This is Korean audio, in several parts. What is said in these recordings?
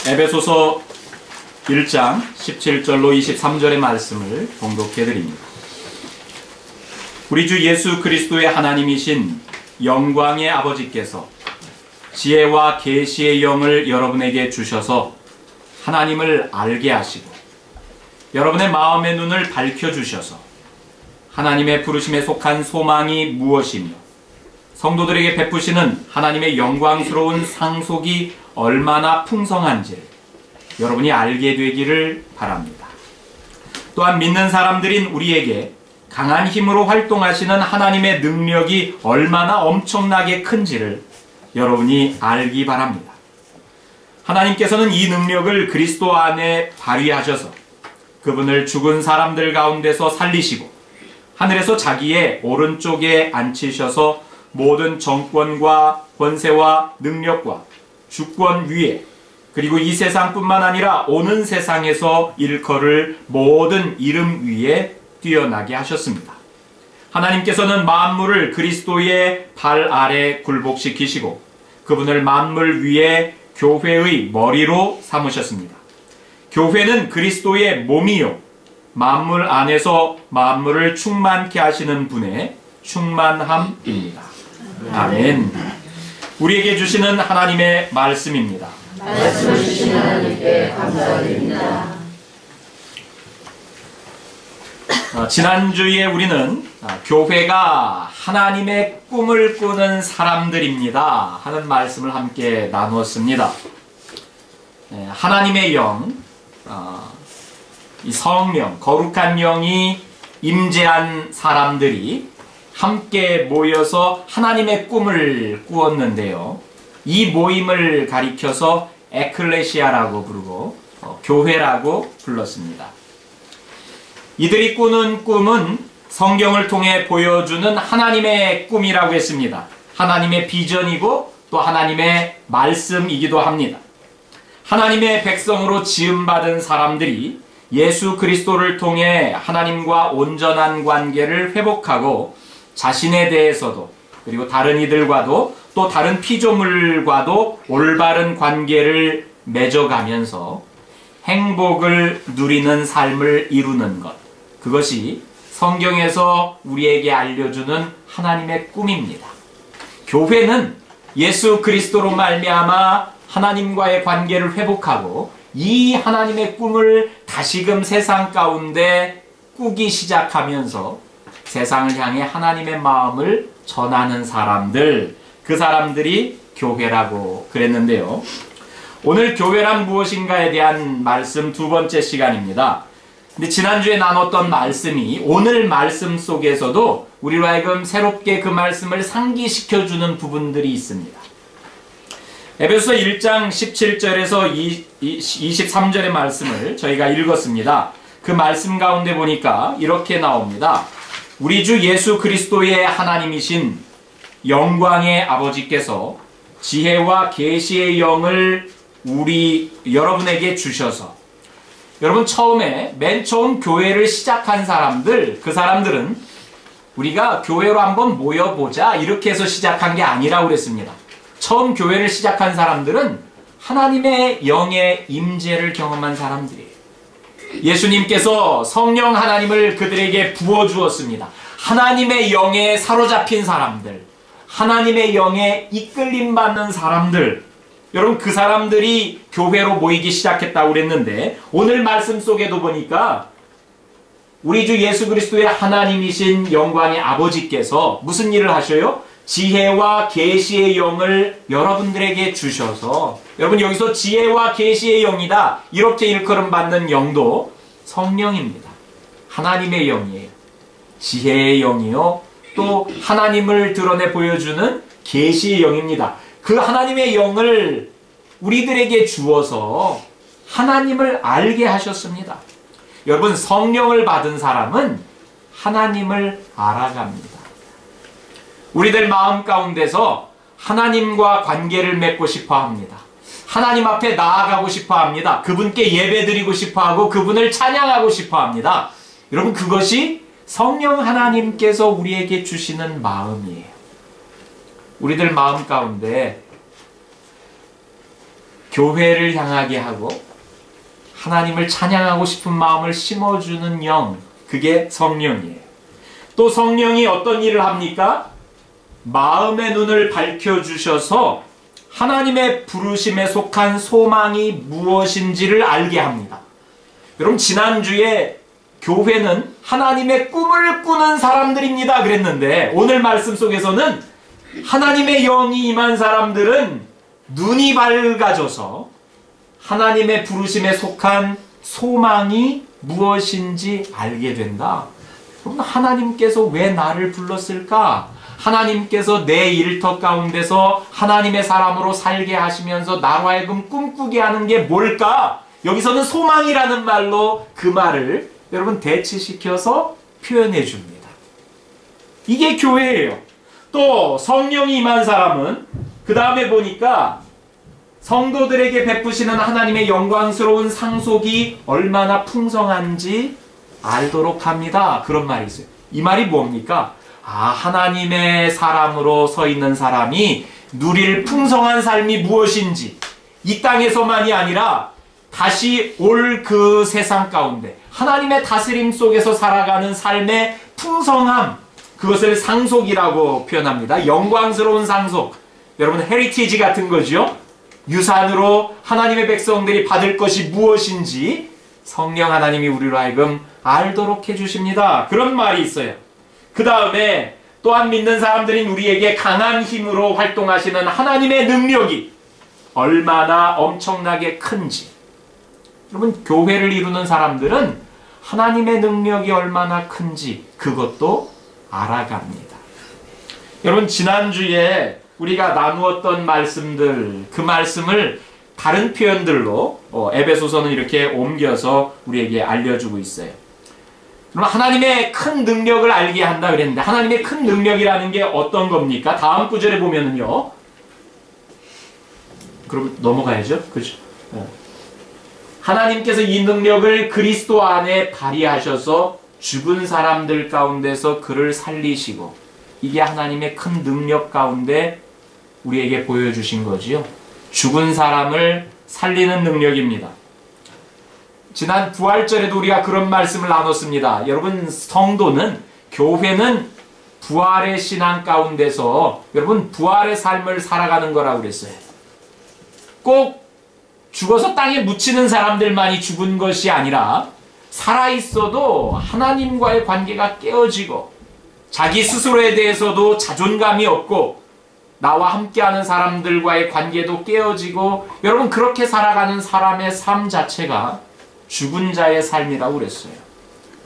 에베소서 1장 17절로 23절의 말씀을 봉독해 드립니다. 우리 주 예수 그리스도의 하나님이신 영광의 아버지께서 지혜와 계시의 영을 여러분에게 주셔서 하나님을 알게 하시고 여러분의 마음의 눈을 밝혀주셔서 하나님의 부르심에 속한 소망이 무엇이며 성도들에게 베푸시는 하나님의 영광스러운 상속이 얼마나 풍성한지를 여러분이 알게 되기를 바랍니다. 또한 믿는 사람들인 우리에게 강한 힘으로 활동하시는 하나님의 능력이 얼마나 엄청나게 큰지를 여러분이 알기 바랍니다. 하나님께서는 이 능력을 그리스도 안에 발휘하셔서 그분을 죽은 사람들 가운데서 살리시고 하늘에서 자기의 오른쪽에 앉히셔서 모든 정권과 권세와 능력과 주권 위에 그리고 이 세상뿐만 아니라 오는 세상에서 일컬을 모든 이름 위에 뛰어나게 하셨습니다. 하나님께서는 만물을 그리스도의 발 아래 굴복시키시고 그분을 만물 위에 교회의 머리로 삼으셨습니다. 교회는 그리스도의 몸이요 만물 안에서 만물을 충만케 하시는 분의 충만함입니다. 아멘. 우리에게 주시는 하나님의 말씀입니다. 말씀을 주신 하나님께 감사드립니다. 지난주에 우리는 교회가 하나님의 꿈을 꾸는 사람들입니다 하는 말씀을 함께 나누었습니다. 하나님의 영, 이 성령, 거룩한 영이 임재한 사람들이 함께 모여서 하나님의 꿈을 꾸었는데요. 이 모임을 가리켜서 에클레시아라고 부르고 교회라고 불렀습니다. 이들이 꾸는 꿈은 성경을 통해 보여주는 하나님의 꿈이라고 했습니다. 하나님의 비전이고 또 하나님의 말씀이기도 합니다. 하나님의 백성으로 지음받은 사람들이 예수 그리스도를 통해 하나님과 온전한 관계를 회복하고 자신에 대해서도 그리고 다른 이들과도 또 다른 피조물과도 올바른 관계를 맺어가면서 행복을 누리는 삶을 이루는 것, 그것이 성경에서 우리에게 알려주는 하나님의 꿈입니다. 교회는 예수 그리스도로 말미암아 하나님과의 관계를 회복하고 이 하나님의 꿈을 다시금 세상 가운데 꾸기 시작하면서 세상을 향해 하나님의 마음을 전하는 사람들, 그 사람들이 교회라고 그랬는데요. 오늘 교회란 무엇인가에 대한 말씀 두 번째 시간입니다. 근데 지난주에 나눴던 말씀이 오늘 말씀 속에서도 우리로 하여금 새롭게 그 말씀을 상기시켜주는 부분들이 있습니다. 에베소서 1장 17절에서 23절의 말씀을 저희가 읽었습니다. 그 말씀 가운데 보니까 이렇게 나옵니다. 우리 주 예수 그리스도의 하나님이신 영광의 아버지께서 지혜와 계시의 영을 여러분에게 주셔서, 여러분 맨 처음 교회를 시작한 사람들, 그 사람들은 우리가 교회로 한번 모여보자 이렇게 해서 시작한 게 아니라고 그랬습니다. 처음 교회를 시작한 사람들은 하나님의 영의 임재를 경험한 사람들이에요. 예수님께서 성령 하나님을 그들에게 부어주었습니다. 하나님의 영에 사로잡힌 사람들, 하나님의 영에 이끌림받는 사람들, 여러분 그 사람들이 교회로 모이기 시작했다고 그랬는데 오늘 말씀 속에도 보니까 우리 주 예수 그리스도의 하나님이신 영광의 아버지께서 무슨 일을 하셔요? 지혜와 계시의 영을 여러분들에게 주셔서, 여러분 여기서 지혜와 계시의 영이다 이렇게 일컬음 받는 영도 성령입니다. 하나님의 영이에요. 지혜의 영이요 또 하나님을 드러내 보여주는 계시의 영입니다. 그 하나님의 영을 우리들에게 주어서 하나님을 알게 하셨습니다. 여러분 성령을 받은 사람은 하나님을 알아갑니다. 우리들 마음 가운데서 하나님과 관계를 맺고 싶어 합니다. 하나님 앞에 나아가고 싶어 합니다. 그분께 예배드리고 싶어 하고 그분을 찬양하고 싶어 합니다. 여러분 그것이 성령 하나님께서 우리에게 주시는 마음이에요. 우리들 마음 가운데 교회를 향하게 하고 하나님을 찬양하고 싶은 마음을 심어주는 영, 그게 성령이에요. 또 성령이 어떤 일을 합니까? 마음의 눈을 밝혀주셔서 하나님의 부르심에 속한 소망이 무엇인지를 알게 합니다. 여러분, 지난주에 교회는 하나님의 꿈을 꾸는 사람들입니다 그랬는데, 오늘 말씀 속에서는 하나님의 영이 임한 사람들은 눈이 밝아져서 하나님의 부르심에 속한 소망이 무엇인지 알게 된다. 그럼 하나님께서 왜 나를 불렀을까? 하나님께서 내 일터 가운데서 하나님의 사람으로 살게 하시면서 나로 하여금 꿈꾸게 하는 게 뭘까? 여기서는 소망이라는 말로 그 말을 여러분 대치시켜서 표현해 줍니다. 이게 교회예요. 또 성령이 임한 사람은 그 다음에 보니까 성도들에게 베푸시는 하나님의 영광스러운 상속이 얼마나 풍성한지 알도록 합니다. 그런 말이 있어요. 이 말이 뭡니까? 하나님의 사람으로 서 있는 사람이 누릴 풍성한 삶이 무엇인지, 이 땅에서만이 아니라 다시 올 그 세상 가운데 하나님의 다스림 속에서 살아가는 삶의 풍성함, 그것을 상속이라고 표현합니다. 영광스러운 상속. 여러분, 헤리티지 같은 거죠. 유산으로 하나님의 백성들이 받을 것이 무엇인지 성령 하나님이 우리로 하여금 알도록 해주십니다. 그런 말이 있어요. 그 다음에 또한 믿는 사람들인 우리에게 강한 힘으로 활동하시는 하나님의 능력이 얼마나 엄청나게 큰지, 여러분, 교회를 이루는 사람들은 하나님의 능력이 얼마나 큰지 그것도 알아갑니다. 여러분, 지난주에 우리가 나누었던 말씀들, 그 말씀을 다른 표현들로 에베소서는 이렇게 옮겨서 우리에게 알려주고 있어요. 그럼 하나님의 큰 능력을 알게 한다 그랬는데, 하나님의 큰 능력이라는 게 어떤 겁니까? 다음 구절에 보면은요. 그럼 넘어가야죠. 그죠? 하나님께서 이 능력을 그리스도 안에 발휘하셔서 죽은 사람들 가운데서 그를 살리시고, 이게 하나님의 큰 능력 가운데 우리에게 보여주신 거지요. 죽은 사람을 살리는 능력입니다. 지난 부활절에도 우리가 그런 말씀을 나눴습니다. 여러분, 성도는, 교회는 부활의 신앙 가운데서 여러분 부활의 삶을 살아가는 거라고 그랬어요. 꼭 죽어서 땅에 묻히는 사람들만이 죽은 것이 아니라 살아있어도 하나님과의 관계가 깨어지고 자기 스스로에 대해서도 자존감이 없고 나와 함께하는 사람들과의 관계도 깨어지고, 여러분, 그렇게 살아가는 사람의 삶 자체가 죽은 자의 삶이라고 그랬어요.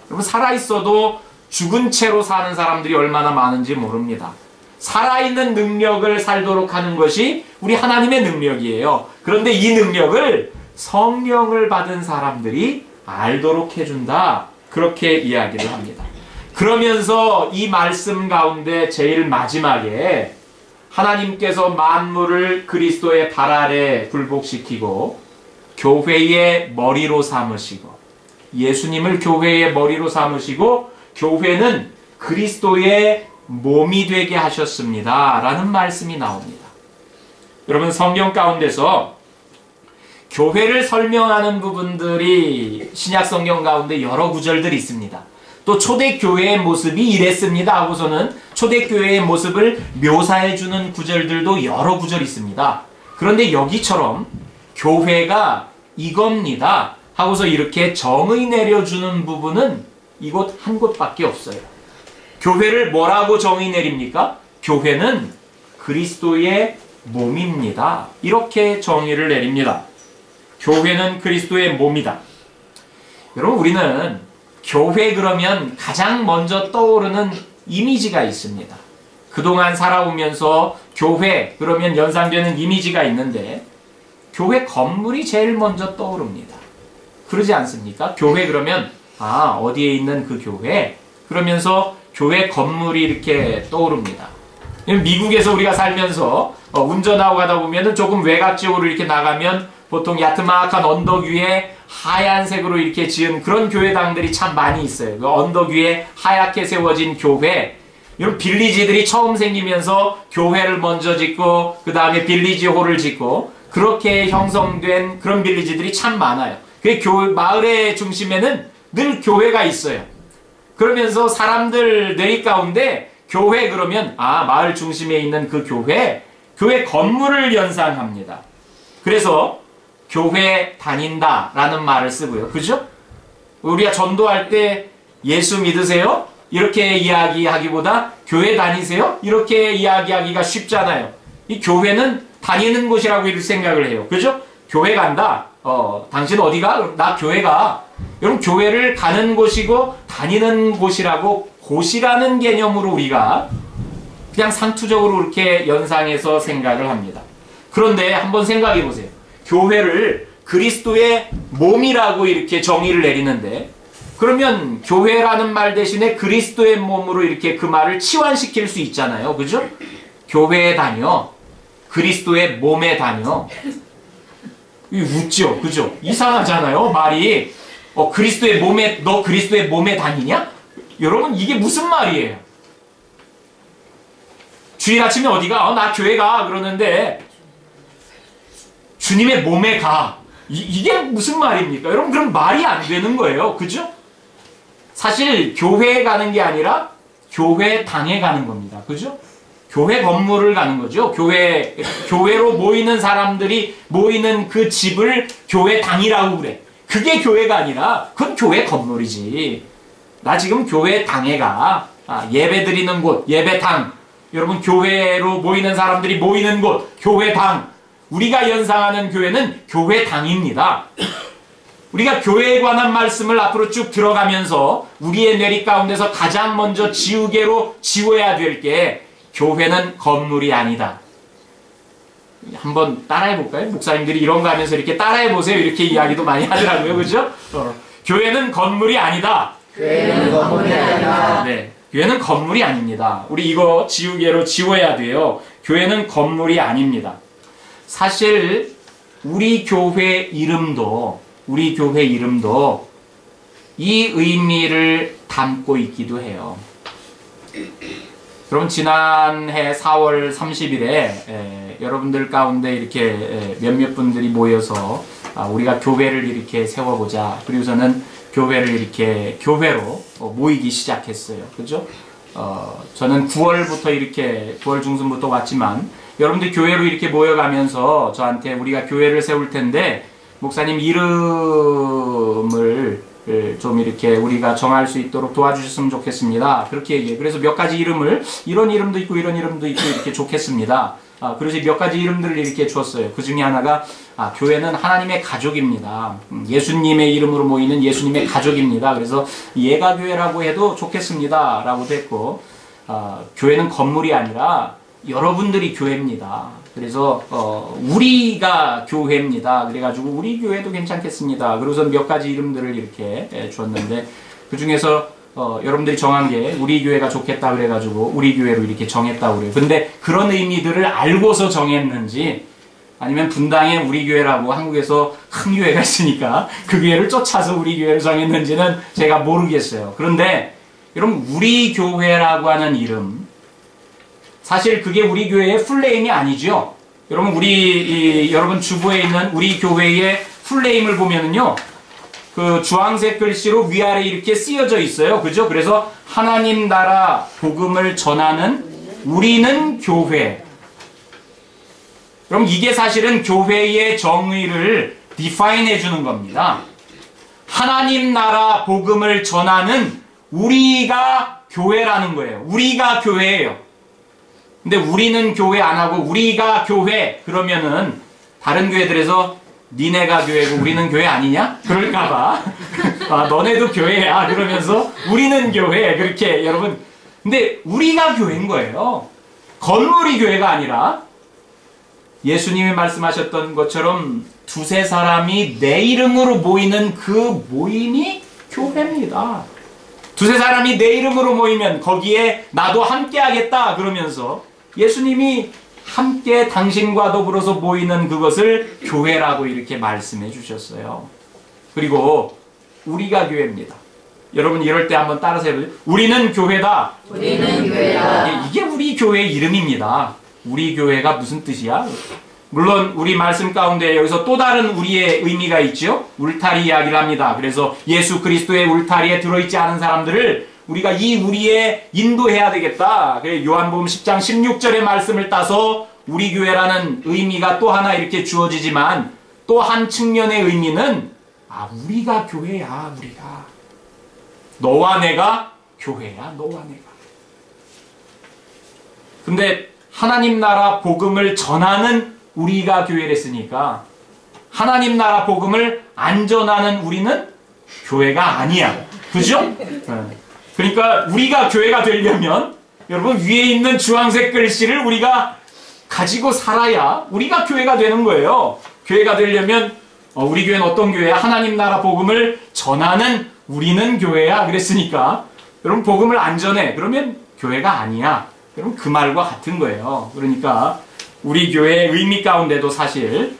여러분, 살아있어도 죽은 채로 사는 사람들이 얼마나 많은지 모릅니다. 살아있는 능력을 살도록 하는 것이 우리 하나님의 능력이에요. 그런데 이 능력을 성령을 받은 사람들이 알도록 해준다, 그렇게 이야기를 합니다. 그러면서 이 말씀 가운데 제일 마지막에 하나님께서 만물을 그리스도의 발 아래 굴복시키고 교회의 머리로 삼으시고, 예수님을 교회의 머리로 삼으시고 교회는 그리스도의 몸이 되게 하셨습니다 라는 말씀이 나옵니다. 여러분, 성경 가운데서 교회를 설명하는 부분들이 신약 성경 가운데 여러 구절들이 있습니다. 또 초대교회의 모습이 이랬습니다 하고서는 초대교회의 모습을 묘사해주는 구절들도 여러 구절 있습니다. 그런데 여기처럼 교회가 이겁니다 하고서 이렇게 정의 내려주는 부분은 이곳 한 곳밖에 없어요. 교회를 뭐라고 정의 내립니까? 교회는 그리스도의 몸입니다. 이렇게 정의를 내립니다. 교회는 그리스도의 몸이다. 여러분, 우리는 교회 그러면 가장 먼저 떠오르는 이미지가 있습니다. 그동안 살아오면서 교회 그러면 연상되는 이미지가 있는데, 교회 건물이 제일 먼저 떠오릅니다. 그러지 않습니까? 교회 그러면 어디에 있는 그 교회? 그러면서 교회 건물이 이렇게 떠오릅니다. 미국에서 우리가 살면서 운전하고 가다 보면은 조금 외곽 지역으로 이렇게 나가면 보통 야트막한 언덕 위에 하얀색으로 이렇게 지은 그런 교회당들이 참 많이 있어요. 그 언덕 위에 하얗게 세워진 교회. 이런 빌리지들이 처음 생기면서 교회를 먼저 짓고 그 다음에 빌리지 홀을 짓고 그렇게 형성된 그런 빌리지들이 참 많아요. 그 마을의 중심에는 늘 교회가 있어요. 그러면서 사람들 뇌리 가운데 교회 그러면 마을 중심에 있는 그 교회 건물을 연상합니다. 그래서 교회 다닌다라는 말을 쓰고요. 그죠? 우리가 전도할 때 예수 믿으세요? 이렇게 이야기하기보다 교회 다니세요? 이렇게 이야기하기가 쉽잖아요. 이 교회는 다니는 곳이라고 이렇게 생각을 해요. 그죠? 교회 간다. 당신 어디 가? 나 교회 가. 여러분 교회를 가는 곳이고 다니는 곳이라고 곳이라는 개념으로 우리가 그냥 상투적으로 이렇게 연상해서 생각을 합니다. 그런데 한번 생각해 보세요. 교회를 그리스도의 몸이라고 이렇게 정의를 내리는데 그러면 교회라는 말 대신에 그리스도의 몸으로 이렇게 그 말을 치환시킬 수 있잖아요. 그죠? 교회에 다녀. 그리스도의 몸에 다녀. 웃죠? 그죠? 이상하잖아요. 말이. 그리스도의 몸에, 너 그리스도의 몸에 다니냐? 여러분, 이게 무슨 말이에요? 주일 아침에 어디 가? 나 교회 가. 그러는데, 주님의 몸에 가. 이게 무슨 말입니까? 여러분, 그럼 말이 안 되는 거예요. 그죠? 사실, 교회에 가는 게 아니라, 교회 당에 가는 겁니다. 그죠? 교회 건물을 가는 거죠. 교회로 모이는 사람들이 모이는 그 집을 교회 당이라고 그래. 그게 교회가 아니라 그건 교회 건물이지. 나 지금 교회 당에 가. 예배 드리는 곳, 예배당. 여러분 교회로 모이는 사람들이 모이는 곳, 교회당. 우리가 연상하는 교회는 교회당입니다. 우리가 교회에 관한 말씀을 앞으로 쭉 들어가면서 우리의 뇌리 가운데서 가장 먼저 지우개로 지워야 될 게 교회는 건물이 아니다. 한번 따라해볼까요? 목사님들이 이런 거 하면서 이렇게 따라해보세요. 이렇게 이야기도 많이 하더라고요. 그죠? 교회는 건물이 아니다. 교회는 건물이 아니다. 네. 교회는 건물이 아닙니다. 우리 이거 지우개로 지워야 돼요. 교회는 건물이 아닙니다. 사실, 우리 교회 이름도 이 의미를 담고 있기도 해요. 그럼 지난해 4월 30일에 여러분들 가운데 이렇게 몇몇 분들이 모여서 우리가 교회를 이렇게 세워보자. 그리고서는 교회를 이렇게 교회로 모이기 시작했어요. 그죠? 저는 9월 중순부터 왔지만 여러분들 교회로 이렇게 모여가면서 저한테 우리가 교회를 세울 텐데 목사님 이름을 좀 이렇게 우리가 정할 수 있도록 도와주셨으면 좋겠습니다. 그렇게 얘기해요. 그래서 몇 가지 이름을 이런 이름도 있고 이런 이름도 있고 이렇게 좋겠습니다. 그래서 몇 가지 이름들을 이렇게 줬어요. 그 중에 하나가 교회는 하나님의 가족입니다. 예수님의 이름으로 모이는 예수님의 가족입니다. 그래서 예가교회라고 해도 좋겠습니다. 라고도 했고 교회는 건물이 아니라 여러분들이 교회입니다. 그래서 우리가 교회입니다. 그래가지고 우리 교회도 괜찮겠습니다. 그래서 몇 가지 이름들을 이렇게 줬는데 그 중에서 여러분들이 정한 게 우리 교회가 좋겠다 그래가지고 우리 교회로 이렇게 정했다고 그래요. 근데 그런 의미들을 알고서 정했는지 아니면 분당에 우리 교회라고 한국에서 큰 교회가 있으니까 그 교회를 쫓아서 우리 교회를 정했는지는 제가 모르겠어요. 그런데 여러분 우리 교회라고 하는 이름 사실 그게 우리 교회의 풀네임이 아니죠. 여러분 여러분 주보에 있는 우리 교회의 풀네임을 보면은요. 그 주황색 글씨로 위아래 이렇게 쓰여져 있어요. 그죠? 그래서 하나님 나라 복음을 전하는 우리는 교회. 그럼 이게 사실은 교회의 정의를 디파인 해주는 겁니다. 하나님 나라 복음을 전하는 우리가 교회라는 거예요. 우리가 교회예요. 근데 우리는 교회 안 하고 우리가 교회 그러면은 다른 교회들에서 니네가 교회고 우리는 교회 아니냐? 그럴까봐 너네도 교회야 그러면서 우리는 교회 그렇게 여러분 근데 우리가 교회인 거예요. 건물이 교회가 아니라 예수님이 말씀하셨던 것처럼 두세 사람이 내 이름으로 모이는 그 모임이 교회입니다. 두세 사람이 내 이름으로 모이면 거기에 나도 함께 하겠다 그러면서 예수님이 함께 당신과 더불어서 모이는 그것을 교회라고 이렇게 말씀해 주셨어요. 그리고 우리가 교회입니다. 여러분 이럴 때 한번 따라서 해보세요. 우리는 교회다. 우리는 교회다. 이게 우리 교회의 이름입니다. 우리 교회가 무슨 뜻이야? 물론 우리 말씀 가운데 여기서 또 다른 우리의 의미가 있죠. 울타리 이야기를 합니다. 그래서 예수 그리스도의 울타리에 들어있지 않은 사람들을 우리가 이 우리에 인도해야 되겠다. 그래서 요한복음 10장 16절의 말씀을 따서 우리 교회라는 의미가 또 하나 이렇게 주어지지만 또 한 측면의 의미는 우리가 교회야. 우리가 너와 내가 교회야. 너와 내가. 근데 하나님 나라 복음을 전하는 우리가 교회를 했으니까 하나님 나라 복음을 안 전하는 우리는 교회가 아니야. 그죠? 그러니까 우리가 교회가 되려면 여러분 위에 있는 주황색 글씨를 우리가 가지고 살아야 우리가 교회가 되는 거예요. 교회가 되려면 우리 교회는 어떤 교회야? 하나님 나라 복음을 전하는 우리는 교회야. 그랬으니까 여러분 복음을 안 전해. 그러면 교회가 아니야. 여러분 그 말과 같은 거예요. 그러니까 우리 교회의 의미 가운데도 사실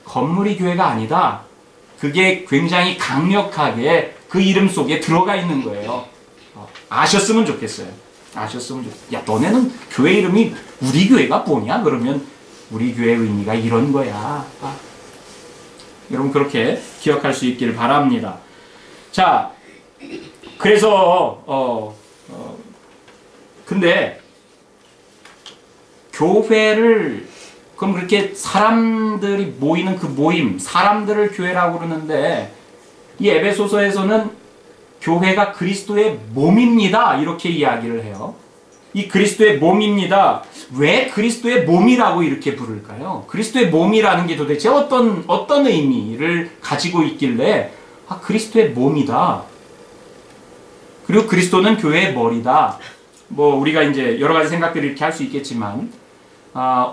건물이 교회가 아니다. 그게 굉장히 강력하게 그 이름 속에 들어가 있는 거예요. 아셨으면 좋겠어요. 아셨으면 좋겠어요. 야, 너네는 교회 이름이 우리 교회가 뭐냐? 그러면 우리 교회의 의미가 이런 거야. 여러분 그렇게 기억할 수 있기를 바랍니다. 자, 그래서 근데 교회를 그럼 그렇게 사람들이 모이는 그 모임, 사람들을 교회라고 그러는데 이 에베소서에서는 교회가 그리스도의 몸입니다. 이렇게 이야기를 해요. 이 그리스도의 몸입니다. 왜 그리스도의 몸이라고 이렇게 부를까요? 그리스도의 몸이라는 게 도대체 어떤 의미를 가지고 있길래 그리스도의 몸이다. 그리고 그리스도는 교회의 머리다. 뭐 우리가 이제 여러 가지 생각들을 이렇게 할 수 있겠지만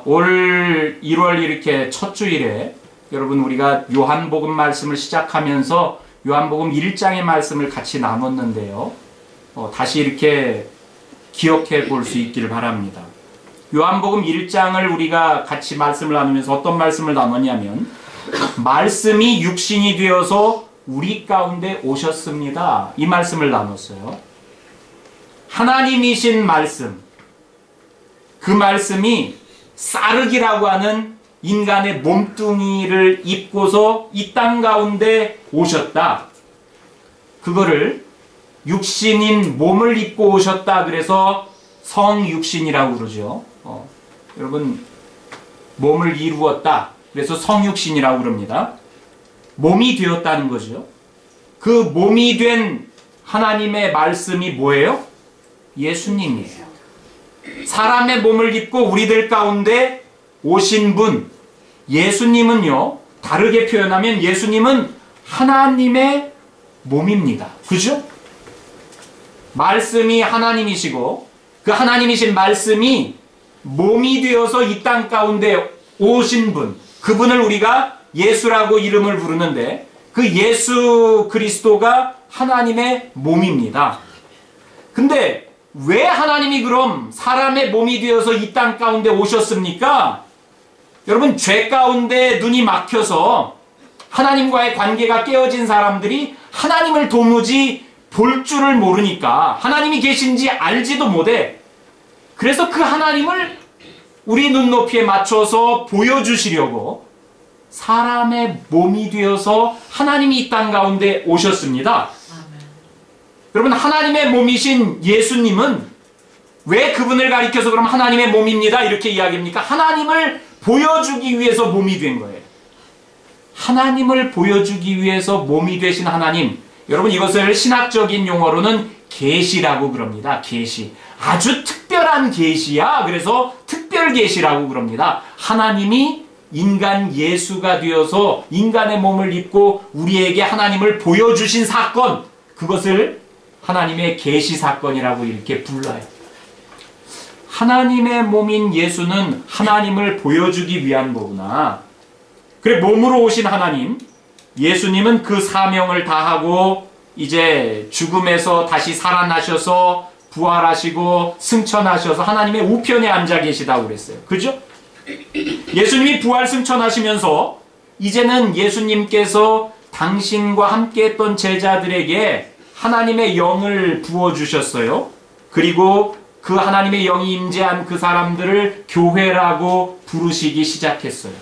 올 1월 이렇게 첫 주일에 여러분 우리가 요한복음 말씀을 시작하면서 요한복음 1장의 말씀을 같이 나눴는데요. 다시 이렇게 기억해 볼 수 있기를 바랍니다. 요한복음 1장을 우리가 같이 말씀을 나누면서 어떤 말씀을 나눴냐면 말씀이 육신이 되어서 우리 가운데 오셨습니다. 이 말씀을 나눴어요. 하나님이신 말씀, 그 말씀이 사르기라고 하는 인간의 몸뚱이를 입고서 이 땅 가운데 오셨다. 그거를 육신인 몸을 입고 오셨다. 그래서 성육신이라고 그러죠. 여러분 몸을 이루었다. 그래서 성육신이라고 그럽니다. 몸이 되었다는 거죠. 그 몸이 된 하나님의 말씀이 뭐예요? 예수님이에요. 사람의 몸을 입고 우리들 가운데 오신 분 예수님은요, 다르게 표현하면 예수님은 하나님의 몸입니다. 그죠? 말씀이 하나님이시고 그 하나님이신 말씀이 몸이 되어서 이 땅 가운데 오신 분, 그분을 우리가 예수라고 이름을 부르는데 그 예수 그리스도가 하나님의 몸입니다. 근데 왜 하나님이 그럼 사람의 몸이 되어서 이 땅 가운데 오셨습니까? 여러분 죄 가운데 눈이 막혀서 하나님과의 관계가 깨어진 사람들이 하나님을 도무지 볼 줄을 모르니까 하나님이 계신지 알지도 못해. 그래서 그 하나님을 우리 눈높이에 맞춰서 보여주시려고 사람의 몸이 되어서 하나님이 이 땅 가운데 오셨습니다. 여러분 하나님의 몸이신 예수님은 왜 그분을 가리켜서 그럼 하나님의 몸입니다 이렇게 이야기합니까? 하나님을 보여주기 위해서 몸이 된 거예요. 하나님을 보여주기 위해서 몸이 되신 하나님, 여러분 이것을 신학적인 용어로는 계시라고 그럽니다. 계시, 아주 특별한 계시야. 그래서 특별 계시라고 그럽니다. 하나님이 인간 예수가 되어서 인간의 몸을 입고 우리에게 하나님을 보여주신 사건, 그것을 하나님의 계시 사건이라고 이렇게 불러요. 하나님의 몸인 예수는 하나님을 보여주기 위한 거구나. 그래, 몸으로 오신 하나님, 예수님은 그 사명을 다하고 이제 죽음에서 다시 살아나셔서 부활하시고 승천하셔서 하나님의 우편에 앉아 계시다고 그랬어요. 그죠? 예수님이 부활 승천하시면서 이제는 예수님께서 당신과 함께 했던 제자들에게 하나님의 영을 부어주셨어요. 그리고 그 하나님의 영이 임재한 그 사람들을 교회라고 부르시기 시작했어요.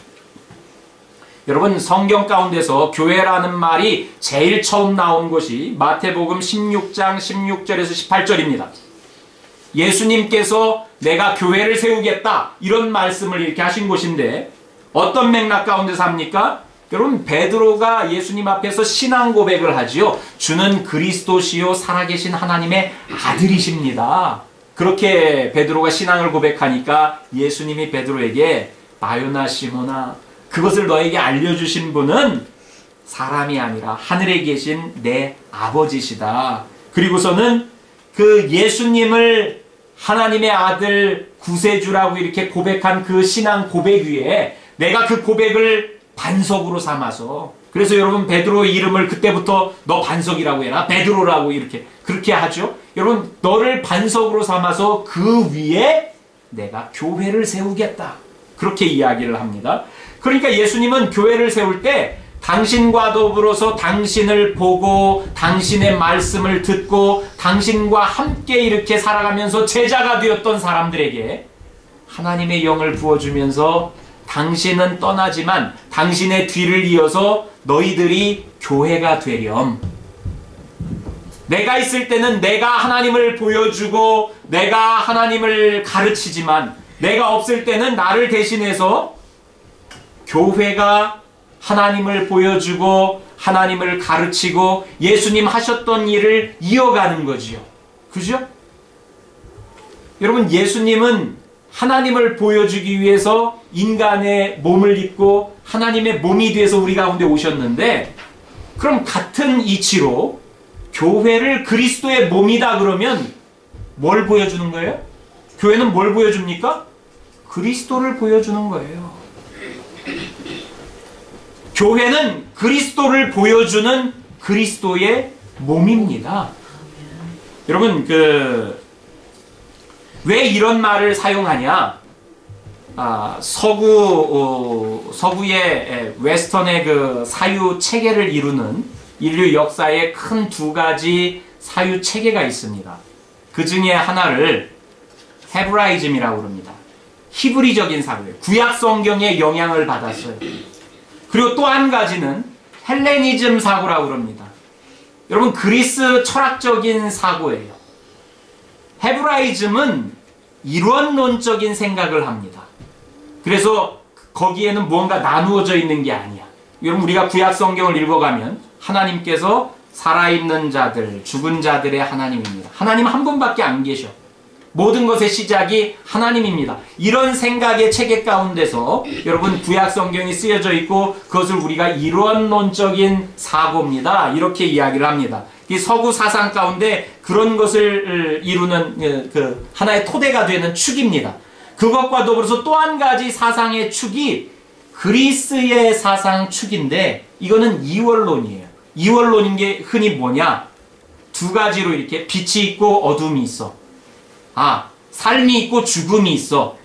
여러분, 성경 가운데서 교회라는 말이 제일 처음 나온 것이 마태복음 16장 16절에서 18절입니다. 예수님께서 내가 교회를 세우겠다 이런 말씀을 이렇게 하신 것인데 어떤 맥락 가운데서 합니까? 여러분, 베드로가 예수님 앞에서 신앙 고백을 하지요. 주는 그리스도시요 살아계신 하나님의 아들이십니다. 그렇게 베드로가 신앙을 고백하니까 예수님이 베드로에게 바요나 시몬아, 그것을 너에게 알려주신 분은 사람이 아니라 하늘에 계신 내 아버지시다. 그리고서는 그 예수님을 하나님의 아들 구세주라고 이렇게 고백한 그 신앙 고백 위에 내가 그 고백을 반석으로 삼아서, 그래서 여러분 베드로 이름을 그때부터 너 반석이라고 해라, 베드로라고 이렇게 그렇게 하죠. 여러분, 너를 반석으로 삼아서 그 위에 내가 교회를 세우겠다, 그렇게 이야기를 합니다. 그러니까 예수님은 교회를 세울 때 당신과 더불어서 당신을 보고 당신의 말씀을 듣고 당신과 함께 이렇게 살아가면서 제자가 되었던 사람들에게 하나님의 영을 부어주면서 당신은 떠나지만 당신의 뒤를 이어서 너희들이 교회가 되렴. 내가 있을 때는 내가 하나님을 보여주고 내가 하나님을 가르치지만 내가 없을 때는 나를 대신해서 교회가 하나님을 보여주고 하나님을 가르치고 예수님 하셨던 일을 이어가는 거지요. 그죠? 여러분, 예수님은 하나님을 보여주기 위해서 인간의 몸을 입고 하나님의 몸이 돼서 우리 가운데 오셨는데, 그럼 같은 이치로 교회를 그리스도의 몸이다 그러면 뭘 보여주는 거예요? 교회는 뭘 보여줍니까? 그리스도를 보여주는 거예요. 교회는 그리스도를 보여주는 그리스도의 몸입니다. 여러분, 왜 이런 말을 사용하냐? 서구의 웨스턴의 그 사유 체계를 이루는 인류 역사의 큰 두 가지 사유 체계가 있습니다. 그 중에 하나를 헤브라이즘이라고 합니다. 히브리적인 사고예요. 구약 성경의 영향을 받았어요. 그리고 또 한 가지는 헬레니즘 사고라고 합니다. 여러분, 그리스 철학적인 사고예요. 헤브라이즘은 이론론적인 생각을 합니다. 그래서 거기에는 무언가 나누어져 있는 게 아니야. 여러분, 우리가 구약 성경을 읽어가면 하나님께서 살아있는 자들, 죽은 자들의 하나님입니다. 하나님 한 분밖에 안 계셔. 모든 것의 시작이 하나님입니다. 이런 생각의 체계 가운데서 여러분 구약 성경이 쓰여져 있고 그것을 우리가 이론론적인 사고입니다, 이렇게 이야기를 합니다. 이 서구 사상 가운데 그런 것을 이루는 그 하나의 토대가 되는 축입니다. 그것과 더불어서 또 한 가지 사상의 축이 그리스의 사상 축인데, 이거는 이원론이에요. 이원론인 게 흔히 뭐냐? 두 가지로 이렇게 빛이 있고 어둠이 있어. 삶이 있고 죽음이 있어.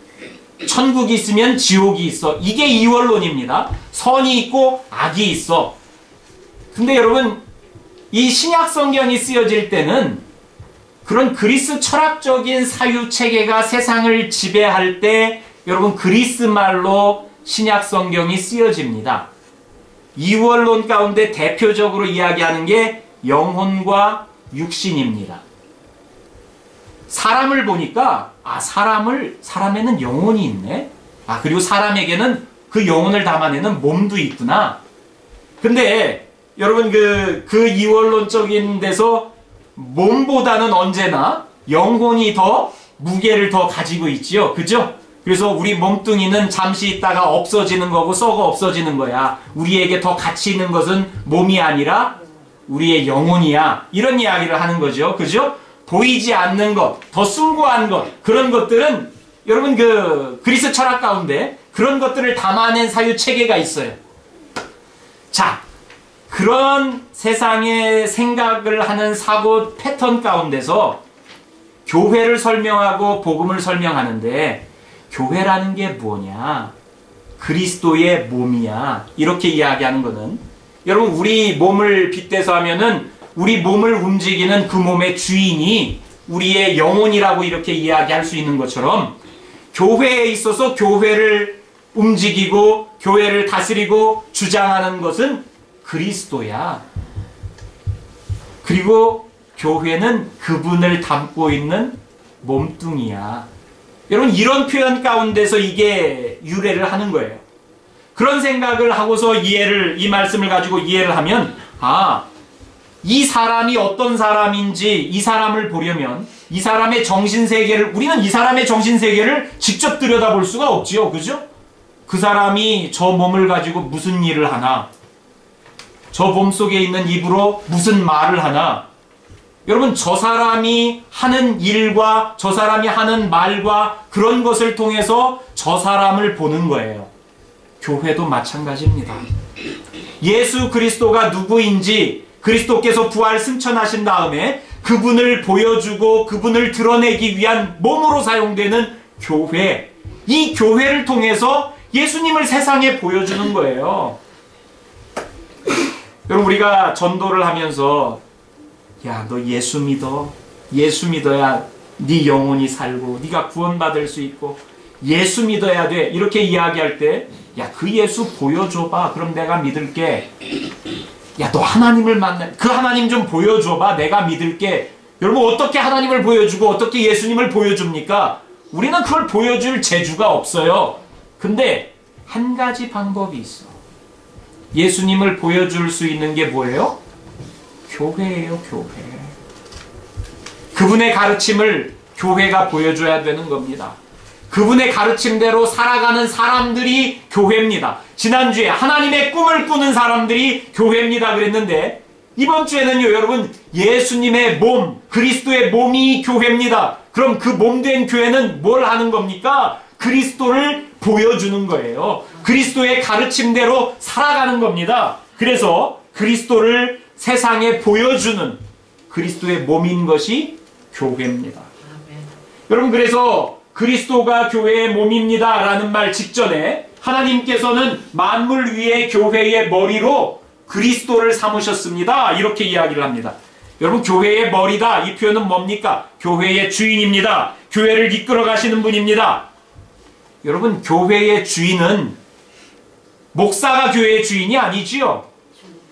천국이 있으면 지옥이 있어. 이게 이원론입니다. 선이 있고 악이 있어. 근데 여러분, 이 신약 성경이 쓰여질 때는 그런 그리스 철학적인 사유 체계가 세상을 지배할 때 여러분 그리스 말로 신약 성경이 쓰여집니다. 이원론 가운데 대표적으로 이야기하는 게 영혼과 육신입니다. 사람을 보니까 사람에는 영혼이 있네. 그리고 사람에게는 그 영혼을 담아내는 몸도 있구나. 근데 여러분 그 이원론적인 데서 몸보다는 언제나 영혼이 더 무게를 더 가지고 있지요. 그죠? 그래서 우리 몸뚱이는 잠시 있다가 없어지는 거고 썩어 없어지는 거야. 우리에게 더 가치 있는 것은 몸이 아니라 우리의 영혼이야. 이런 이야기를 하는 거죠. 그죠? 보이지 않는 것, 더 숭고한 것, 그런 것들은 여러분 그 그리스 철학 가운데 그런 것들을 담아낸 사유 체계가 있어요. 자, 그런 세상의 생각을 하는 사고 패턴 가운데서 교회를 설명하고 복음을 설명하는데, 교회라는 게 뭐냐? 그리스도의 몸이야. 이렇게 이야기하는 거는, 여러분 우리 몸을 빗대서 하면은 우리 몸을 움직이는 그 몸의 주인이 우리의 영혼이라고 이렇게 이야기할 수 있는 것처럼 교회에 있어서 교회를 움직이고 교회를 다스리고 주장하는 것은 그리스도야. 그리고 교회는 그분을 담고 있는 몸뚱이야. 여러분, 이런 표현 가운데서 이게 유래를 하는 거예요. 그런 생각을 하고서 이 말씀을 가지고 이해를 하면, 이 사람이 어떤 사람인지 이 사람을 보려면 이 사람의 정신세계를, 우리는 이 사람의 정신세계를 직접 들여다볼 수가 없지요. 그죠? 그 사람이 저 몸을 가지고 무슨 일을 하나, 저 몸속에 있는 입으로 무슨 말을 하나. 여러분, 저 사람이 하는 일과 저 사람이 하는 말과 그런 것을 통해서 저 사람을 보는 거예요. 교회도 마찬가지입니다. 예수 그리스도가 누구인지 그리스도께서 부활 승천하신 다음에 그분을 보여주고 그분을 드러내기 위한 몸으로 사용되는 교회, 이 교회를 통해서 예수님을 세상에 보여주는 거예요. 여러분, 우리가 전도를 하면서 야, 너 예수 믿어. 예수 믿어야 네 영혼이 살고 네가 구원받을 수 있고 예수 믿어야 돼. 이렇게 이야기할 때 야, 그 예수 보여줘봐. 그럼 내가 믿을게. 야, 너 하나님을 그 하나님 좀 보여줘봐. 내가 믿을게. 여러분, 어떻게 하나님을 보여주고 어떻게 예수님을 보여줍니까? 우리는 그걸 보여줄 재주가 없어요. 근데 한 가지 방법이 있어. 예수님을 보여줄 수 있는 게 뭐예요? 교회예요, 교회. 그분의 가르침을 교회가 보여줘야 되는 겁니다. 그분의 가르침대로 살아가는 사람들이 교회입니다. 지난주에 하나님의 꿈을 꾸는 사람들이 교회입니다 그랬는데, 이번 주에는요, 여러분, 예수님의 몸, 그리스도의 몸이 교회입니다. 그럼 그 몸된 교회는 뭘 하는 겁니까? 그리스도를 보여주는 거예요. 그리스도의 가르침대로 살아가는 겁니다. 그래서 그리스도를 세상에 보여주는 그리스도의 몸인 것이 교회입니다. 여러분, 그래서 그리스도가 교회의 몸입니다 라는 말 직전에 하나님께서는 만물 위의 교회의 머리로 그리스도를 삼으셨습니다. 이렇게 이야기를 합니다. 여러분, 교회의 머리다. 이 표현은 뭡니까? 교회의 주인입니다. 교회를 이끌어 가시는 분입니다. 여러분, 교회의 주인은 목사가 교회의 주인이 아니지요.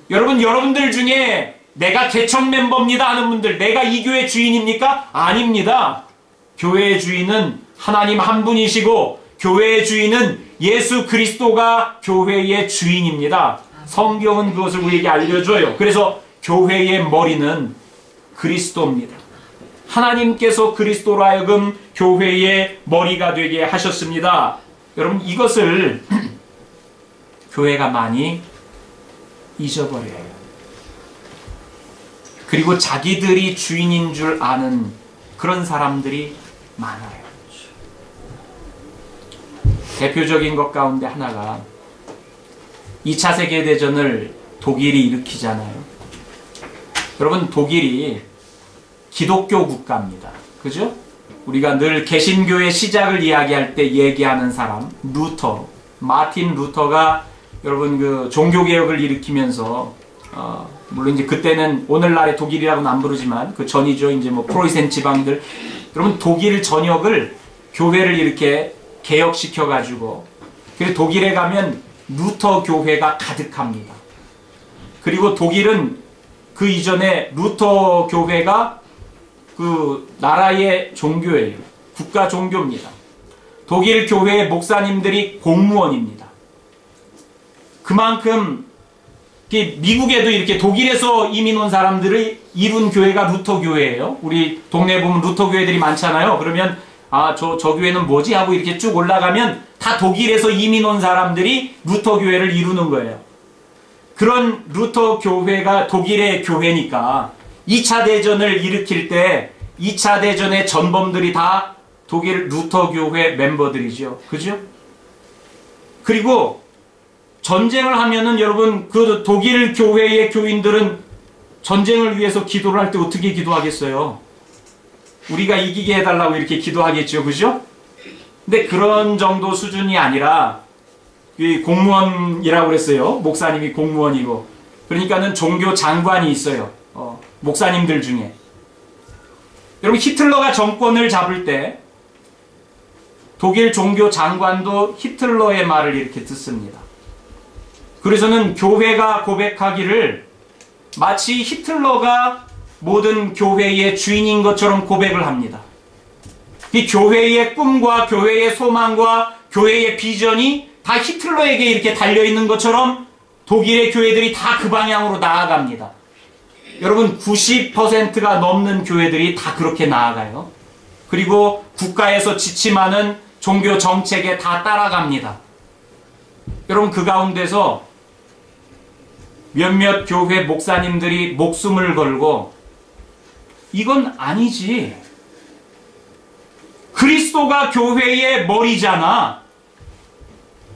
여러분, 여러분들 중에 내가 개척 멤버입니다 하는 분들, 내가 이 교회 주인입니까? 아닙니다. 교회의 주인은 하나님 한 분이시고 교회의 주인은 예수 그리스도가 교회의 주인입니다. 성경은 그것을 우리에게 알려줘요. 그래서 교회의 머리는 그리스도입니다. 하나님께서 그리스도로 하여금 교회의 머리가 되게 하셨습니다. 여러분, 이것을 교회가 많이 잊어버려요. 그리고 자기들이 주인인 줄 아는 그런 사람들이 많아요. 대표적인 것 가운데 하나가 2차 세계대전을 독일이 일으키잖아요. 여러분, 독일이 기독교 국가입니다. 그죠? 우리가 늘 개신교의 시작을 이야기할 때 얘기하는 사람, 루터, 마틴 루터가 여러분 그 종교개혁을 일으키면서 물론 이제 그때는 오늘날의 독일이라고는 안 부르지만 그 전이죠. 이제 뭐 프로이센 지방들. 여러분, 독일 전역을 교회를 이렇게 개혁시켜 가지고, 그리고 독일에 가면 루터 교회가 가득합니다. 그리고 독일은 그 이전에 루터 교회가 그 나라의 종교예요. 국가 종교입니다. 독일 교회의 목사님들이 공무원입니다. 그만큼 미국에도 이렇게 독일에서 이민 온 사람들이 이룬 교회가 루터 교회예요. 우리 동네에 보면 루터 교회들이 많잖아요. 그러면 저 교회는 뭐지? 하고 이렇게 쭉 올라가면 다 독일에서 이민 온 사람들이 루터 교회를 이루는 거예요. 그런 루터 교회가 독일의 교회니까 2차 대전을 일으킬 때 2차 대전의 전범들이 다 독일 루터 교회 멤버들이죠. 그죠? 그리고 전쟁을 하면은 여러분, 그 독일 교회의 교인들은 전쟁을 위해서 기도를 할 때 어떻게 기도하겠어요? 우리가 이기게 해달라고 이렇게 기도하겠죠. 그죠? 근데 그런 정도 수준이 아니라 공무원이라고 그랬어요. 목사님이 공무원이고. 그러니까는 종교 장관이 있어요. 목사님들 중에. 여러분, 히틀러가 정권을 잡을 때 독일 종교 장관도 히틀러의 말을 이렇게 듣습니다. 그래서는 교회가 고백하기를 마치 히틀러가 모든 교회의 주인인 것처럼 고백을 합니다. 이 교회의 꿈과 교회의 소망과 교회의 비전이 다 히틀러에게 이렇게 달려있는 것처럼 독일의 교회들이 다 그 방향으로 나아갑니다. 여러분, 90%가 넘는 교회들이 다 그렇게 나아가요. 그리고 국가에서 지침하는 종교 정책에 다 따라갑니다. 여러분, 그 가운데서 몇몇 교회 목사님들이 목숨을 걸고 이건 아니지. 그리스도가 교회의 머리잖아.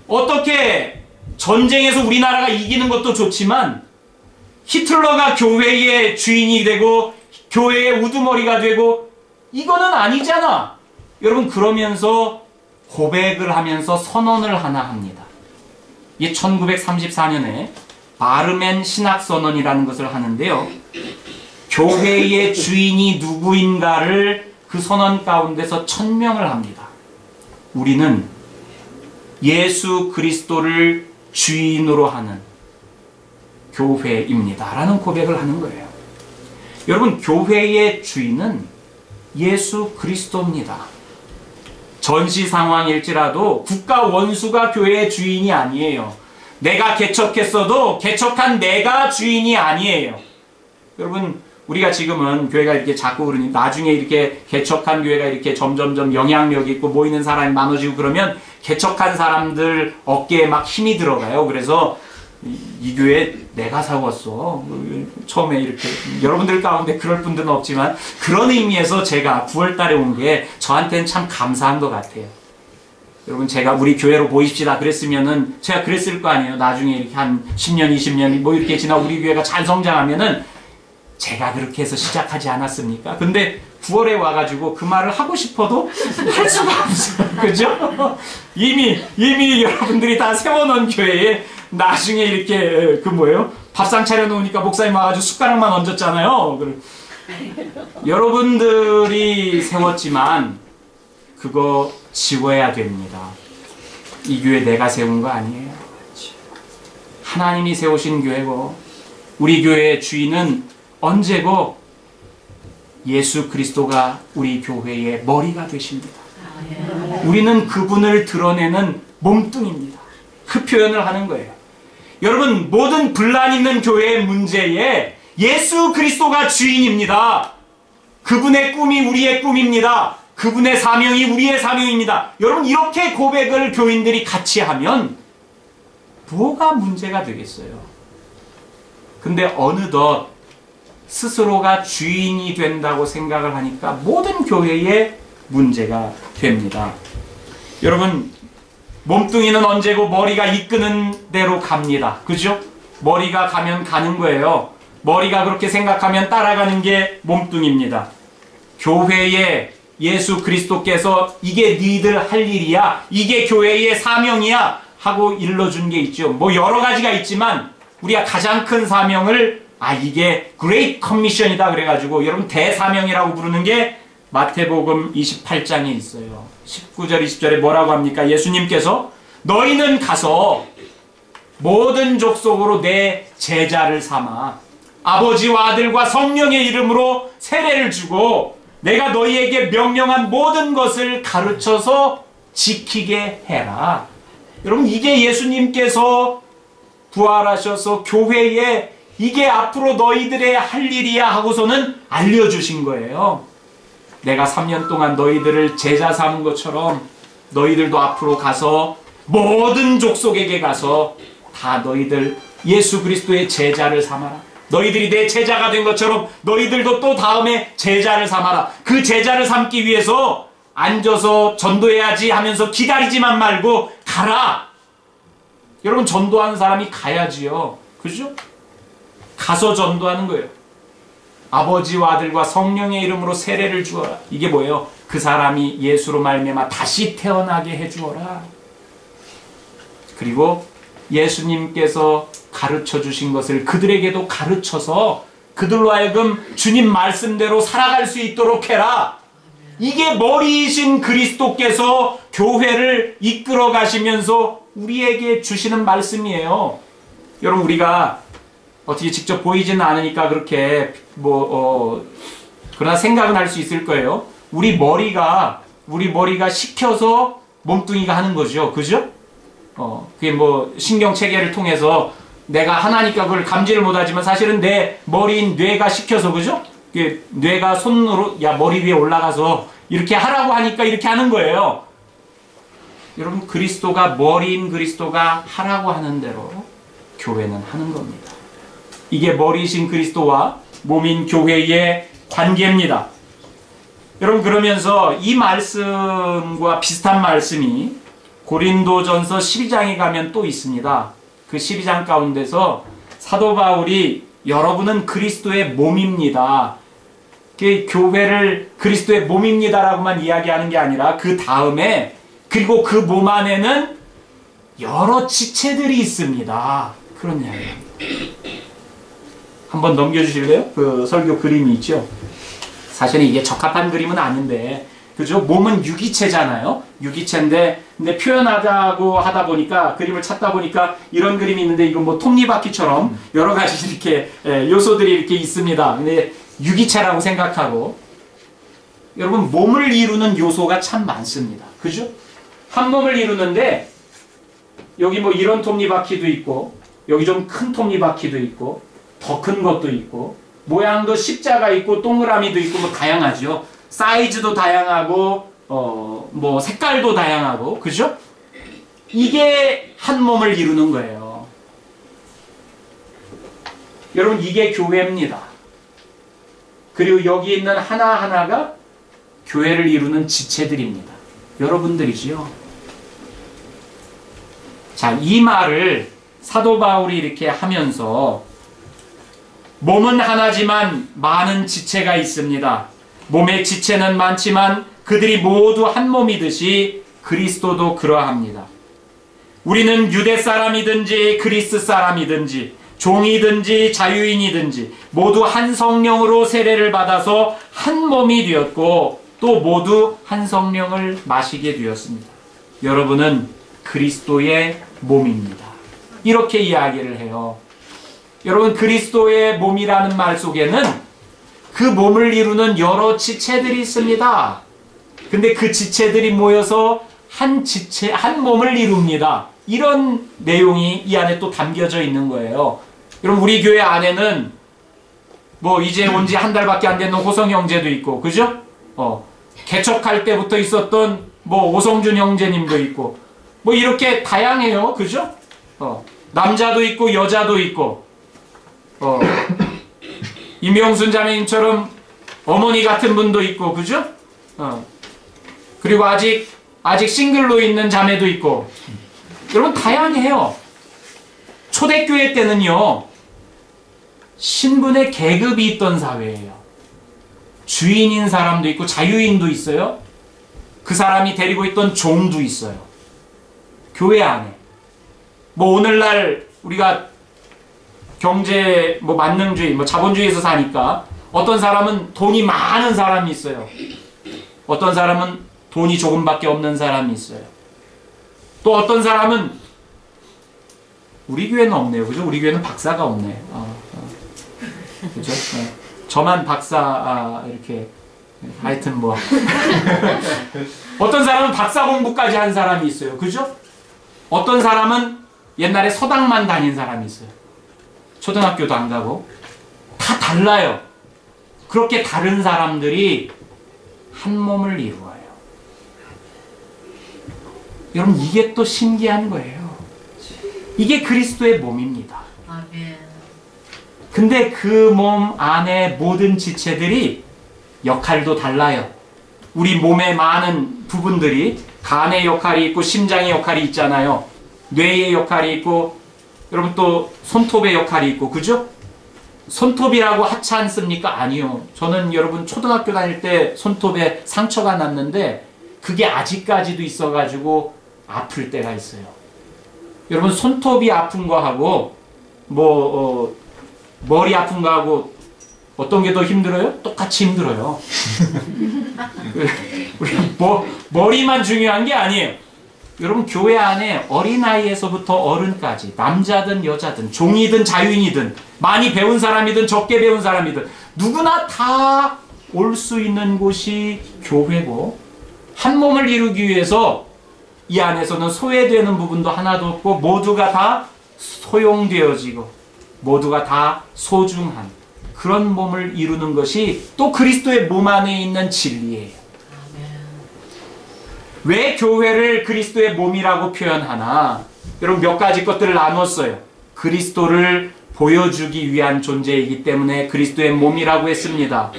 어떻게 전쟁에서 우리나라가 이기는 것도 좋지만 히틀러가 교회의 주인이 되고 교회의 우두머리가 되고 이거는 아니잖아. 여러분, 그러면서 고백을 하면서 선언을 하나 합니다. 이게 1934년에 바르멘 신학선언이라는 것을 하는데요. 교회의 주인이 누구인가를 그 선언 가운데서 천명을 합니다. 우리는 예수 그리스도를 주인으로 하는 교회입니다. 라는 고백을 하는 거예요. 여러분, 교회의 주인은 예수 그리스도입니다. 전시 상황일지라도 국가 원수가 교회의 주인이 아니에요. 내가 개척했어도 개척한 내가 주인이 아니에요. 여러분, 우리가 지금은 교회가 이렇게 자꾸 그러니 나중에 이렇게 개척한 교회가 이렇게 점점점 영향력이 있고 모이는 사람이 많아지고 그러면 개척한 사람들 어깨에 막 힘이 들어가요. 그래서 이 교회 내가 세웠어. 처음에 이렇게 여러분들 가운데 그럴 분들은 없지만 그런 의미에서 제가 9월달에 온 게 저한테는 참 감사한 것 같아요. 여러분, 제가 우리 교회로 모입시다 그랬으면은 제가 그랬을 거 아니에요. 나중에 이렇게 한 10년, 20년이 뭐 이렇게 지나 우리 교회가 잘 성장하면은 제가 그렇게 해서 시작하지 않았습니까? 근데 9월에 와가지고 그 말을 하고 싶어도 할 수가 없어요. 그죠? 이미 여러분들이 다 세워놓은 교회에 나중에 이렇게 밥상 차려놓으니까 목사님 와가지고 숟가락만 얹었잖아요. 여러분들이 세웠지만 그거 지워야 됩니다. 이 교회 내가 세운 거 아니에요. 하나님이 세우신 교회고 우리 교회의 주인은 언제고 예수 그리스도가 우리 교회의 머리가 되십니다. 우리는 그분을 드러내는 몸뚱입니다. 그 표현을 하는 거예요. 여러분, 모든 분란 있는 교회의 문제에 예수 그리스도가 주인입니다. 그분의 꿈이 우리의 꿈입니다. 그분의 사명이 우리의 사명입니다. 여러분, 이렇게 고백을 교인들이 같이 하면 뭐가 문제가 되겠어요? 근데 어느덧 스스로가 주인이 된다고 생각을 하니까 모든 교회에 문제가 됩니다. 여러분, 몸뚱이는 언제고 머리가 이끄는 대로 갑니다. 그죠? 머리가 가면 가는 거예요. 머리가 그렇게 생각하면 따라가는 게 몸뚱입니다. 교회에 예수 그리스도께서 이게 니들 할 일이야, 이게 교회의 사명이야 하고 일러준 게 있죠. 뭐 여러 가지가 있지만 우리가 가장 큰 사명을 이게 Great Commission이다 그래가지고 여러분 대사명이라고 부르는 게 마태복음 28장에 있어요. 19절 20절에 뭐라고 합니까? 예수님께서 너희는 가서 모든 족속으로 내 제자를 삼아 아버지와 아들과 성령의 이름으로 세례를 주고 내가 너희에게 명령한 모든 것을 가르쳐서 지키게 해라. 여러분, 이게 예수님께서 부활하셔서 교회에 이게 앞으로 너희들의 할 일이야 하고서는 알려주신 거예요. 내가 3년 동안 너희들을 제자 삼은 것처럼 너희들도 앞으로 가서 모든 족속에게 가서 다 너희들 예수 그리스도의 제자를 삼아라. 너희들이 내 제자가 된 것처럼 너희들도 또 다음에 제자를 삼아라. 그 제자를 삼기 위해서 앉아서 전도해야지 하면서 기다리지만 말고 가라. 여러분, 전도하는 사람이 가야지요. 그죠? 가서 전도하는 거예요. 아버지와 아들과 성령의 이름으로 세례를 주어라. 이게 뭐예요? 그 사람이 예수로 말미암아 다시 태어나게 해주어라. 그리고 예수님께서 가르쳐 주신 것을 그들에게도 가르쳐서 그들로 하여금 주님 말씀대로 살아갈 수 있도록 해라. 이게 머리이신 그리스도께서 교회를 이끌어 가시면서 우리에게 주시는 말씀이에요. 여러분, 우리가 어떻게 직접 보이지는 않으니까 그렇게 그러나 생각은 할 수 있을 거예요. 우리 머리가 시켜서 몸뚱이가 하는 거죠. 그죠? 그게 뭐 신경 체계를 통해서 내가 하나니까 그걸 감지를 못하지만 사실은 내 머리인 뇌가 시켜서, 그죠? 뇌가 손으로 머리 위에 올라가서 이렇게 하라고 하니까 이렇게 하는 거예요. 여러분, 그리스도가 머리인 그리스도가 하라고 하는 대로 교회는 하는 겁니다. 이게 머리이신 그리스도와 몸인 교회의 관계입니다. 여러분, 그러면서 이 말씀과 비슷한 말씀이 고린도전서 12장에 가면 또 있습니다. 그 12장 가운데서 사도 바울이 여러분은 그리스도의 몸입니다. 교회를 그리스도의 몸입니다라고만 이야기하는 게 아니라 그 다음에 그리고 그 몸 안에는 여러 지체들이 있습니다. 그런 이야기입니다. 한번 넘겨주실래요? 그 설교 그림이 있죠. 사실은 이게 적합한 그림은 아닌데, 그죠? 몸은 유기체잖아요. 유기체인데, 근데 표현하자고 하다 보니까, 그림을 찾다 보니까 이런 그림이 있는데, 이건 뭐 톱니바퀴처럼 여러 가지 이렇게 요소들이 이렇게 있습니다. 근데 유기체라고 생각하고, 여러분, 몸을 이루는 요소가 참 많습니다. 그죠? 한 몸을 이루는데, 여기 뭐 이런 톱니바퀴도 있고, 여기 좀 큰 톱니바퀴도 있고, 더 큰 것도 있고, 모양도 십자가 있고 동그라미도 있고 뭐 다양하죠. 사이즈도 다양하고 뭐 색깔도 다양하고, 그죠? 이게 한 몸을 이루는 거예요. 여러분, 이게 교회입니다. 그리고 여기 있는 하나하나가 교회를 이루는 지체들입니다. 여러분들이지요. 자, 이 말을 사도 바울이 이렇게 하면서 몸은 하나지만 많은 지체가 있습니다. 몸의 지체는 많지만 그들이 모두 한 몸이듯이 그리스도도 그러합니다. 우리는 유대 사람이든지 그리스 사람이든지 종이든지 자유인이든지 모두 한 성령으로 세례를 받아서 한 몸이 되었고 또 모두 한 성령을 마시게 되었습니다. 여러분은 그리스도의 몸입니다. 이렇게 이야기를 해요. 여러분, 그리스도의 몸이라는 말 속에는 그 몸을 이루는 여러 지체들이 있습니다. 근데 그 지체들이 모여서 한 지체, 한 몸을 이룹니다. 이런 내용이 이 안에 또 담겨져 있는 거예요. 여러분, 우리 교회 안에는 뭐 이제 온 지 한 달밖에 안 된 호성 형제도 있고, 그죠? 개척할 때부터 있었던 뭐 오성준 형제님도 있고, 뭐 이렇게 다양해요. 그죠? 남자도 있고 여자도 있고, 임영순 자매님처럼 어머니 같은 분도 있고, 그죠? 그리고 아직 싱글로 있는 자매도 있고, 여러분 다양해요. 초대교회 때는요, 신분의 계급이 있던 사회예요. 주인인 사람도 있고 자유인도 있어요. 그 사람이 데리고 있던 종도 있어요. 교회 안에. 뭐 오늘날 우리가 경제 뭐 만능주의, 뭐 자본주의에서 사니까 어떤 사람은 돈이 많은 사람이 있어요. 어떤 사람은 돈이 조금밖에 없는 사람이 있어요. 또 어떤 사람은, 우리 교회는 없네요. 그죠? 우리 교회는 박사가 없네요. 그죠? 저만 박사, 이렇게. 하여튼 뭐. 어떤 사람은 박사 공부까지 한 사람이 있어요. 그죠? 어떤 사람은 옛날에 서당만 다닌 사람이 있어요. 초등학교도 안 가고. 다 달라요. 그렇게 다른 사람들이 한 몸을 이루어요. 여러분, 이게 또 신기한 거예요. 이게 그리스도의 몸입니다. 근데 그 몸 안에 모든 지체들이 역할도 달라요. 우리 몸의 많은 부분들이 간의 역할이 있고 심장의 역할이 있잖아요. 뇌의 역할이 있고, 여러분 또 손톱의 역할이 있고, 그죠? 손톱이라고 하지 않습니까? 아니요. 저는 여러분 초등학교 다닐 때 손톱에 상처가 났는데 그게 아직까지도 있어가지고 아플 때가 있어요. 여러분, 손톱이 아픈 거하고 머리 아픈 거하고 어떤 게 더 힘들어요? 똑같이 힘들어요. 우리 머리만 중요한 게 아니에요. 여러분, 교회 안에 어린아이에서부터 어른까지, 남자든 여자든 종이든 자유인이든 많이 배운 사람이든 적게 배운 사람이든 누구나 다 올 수 있는 곳이 교회고, 한 몸을 이루기 위해서 이 안에서는 소외되는 부분도 하나도 없고 모두가 다 소용되어지고 모두가 다 소중한 그런 몸을 이루는 것이 또 그리스도의 몸 안에 있는 진리예요. 왜 교회를 그리스도의 몸이라고 표현하나? 여러분, 몇 가지 것들을 나눴어요. 그리스도를 보여주기 위한 존재이기 때문에 그리스도의 몸이라고 했습니다.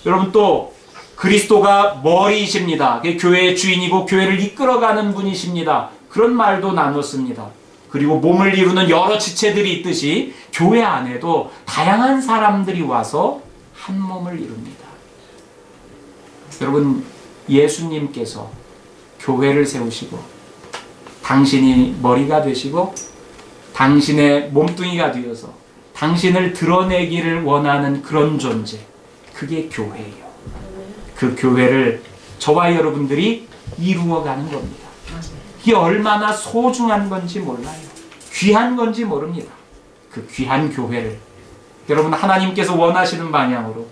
여러분, 또 그리스도가 머리이십니다. 교회의 주인이고 교회를 이끌어가는 분이십니다. 그런 말도 나눴습니다. 그리고 몸을 이루는 여러 지체들이 있듯이 교회 안에도 다양한 사람들이 와서 한 몸을 이룹니다. 여러분, 예수님께서 교회를 세우시고 당신이 머리가 되시고 당신의 몸뚱이가 되어서 당신을 드러내기를 원하는 그런 존재, 그게 교회예요. 그 교회를 저와 여러분들이 이루어가는 겁니다. 이게 얼마나 소중한 건지 몰라요. 귀한 건지 모릅니다. 그 귀한 교회를 여러분, 하나님께서 원하시는 방향으로,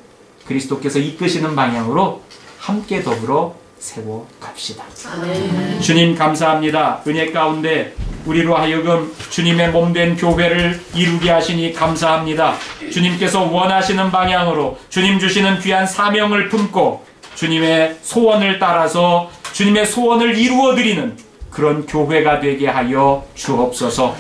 그리스도께서 이끄시는 방향으로 함께 더불어 세워갑시다. 주님, 감사합니다. 은혜 가운데 우리로 하여금 주님의 몸된 교회를 이루게 하시니 감사합니다. 주님께서 원하시는 방향으로 주님 주시는 귀한 사명을 품고 주님의 소원을 따라서 주님의 소원을 이루어드리는 그런 교회가 되게 하여 주옵소서.